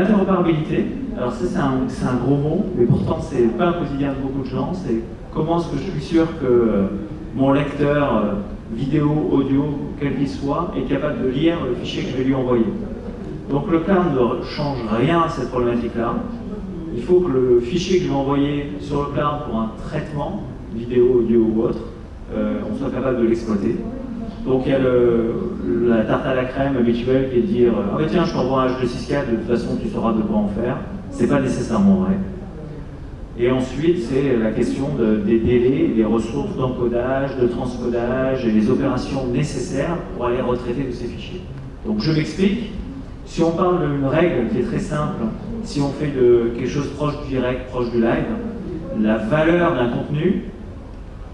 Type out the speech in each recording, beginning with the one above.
L'interopérabilité, alors ça c'est un gros mot, mais pourtant c'est pas un quotidien de beaucoup de gens, c'est comment est-ce que je suis sûr que mon lecteur vidéo, audio, quel qu'il soit, est capable de lire le fichier que je vais lui envoyer. Donc le cloud ne change rien à cette problématique-là. Il faut que le fichier que je vais envoyer sur le cloud pour un traitement, vidéo, audio ou autre, on soit capable de l'exploiter. Donc il y a la tarte à la crème habituelle qui est de dire « Ah ben tiens, je t'envoie un H264, de toute façon tu sauras de quoi en faire ». C'est pas nécessairement vrai. Et ensuite, c'est la question des délais, des ressources d'encodage, de transcodage et les opérations nécessaires pour aller retraiter tous ces fichiers. Donc je m'explique. Si on parle d'une règle qui est très simple, si on fait de quelque chose proche du direct, proche du live, la valeur d'un contenu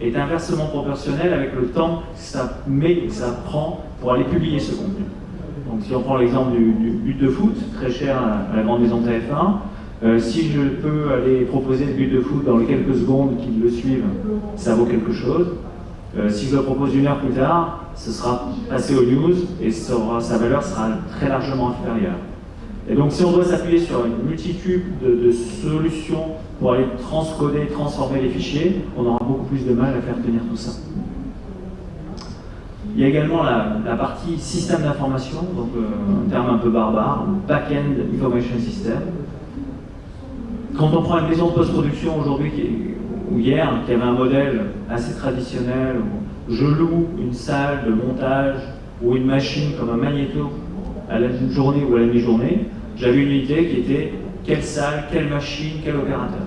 est inversement proportionnelle avec le temps que ça met, que ça prend pour aller publier ce contenu. Donc si on prend l'exemple du but de foot, très cher à la grande maison TF1, si je peux aller proposer le but de foot dans les quelques secondes qui le suivent, ça vaut quelque chose. Si je le propose 1 heure plus tard, ce sera passé aux news et sa valeur sera très largement inférieure. Et donc si on doit s'appuyer sur une multitude de solutions pour aller transcoder, transformer les fichiers, on aura beaucoup plus de mal à faire tenir tout ça. Il y a également la partie système d'information, donc un terme un peu barbare, Back-end Information System. Quand on prend une maison de post-production aujourd'hui, ou hier, qui avait un modèle assez traditionnel, où je loue une salle de montage ou une machine comme un magnéto à la journée ou à la mi-journée, j'avais une idée qui était quelle salle, quelle machine, quel opérateur.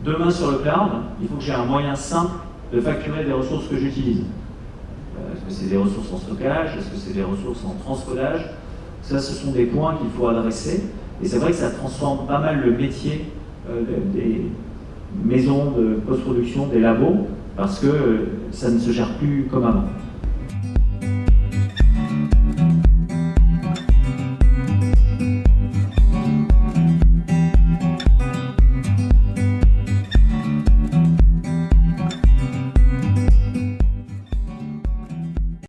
Demain sur le cloud, il faut que j'ai un moyen simple de facturer des ressources que j'utilise. Est-ce que c'est des ressources en stockage? Est-ce que c'est des ressources en transcodage? Ça, ce sont des points qu'il faut adresser. Et c'est vrai que ça transforme pas mal le métier des maisons de post-production, des labos, parce que ça ne se gère plus comme avant.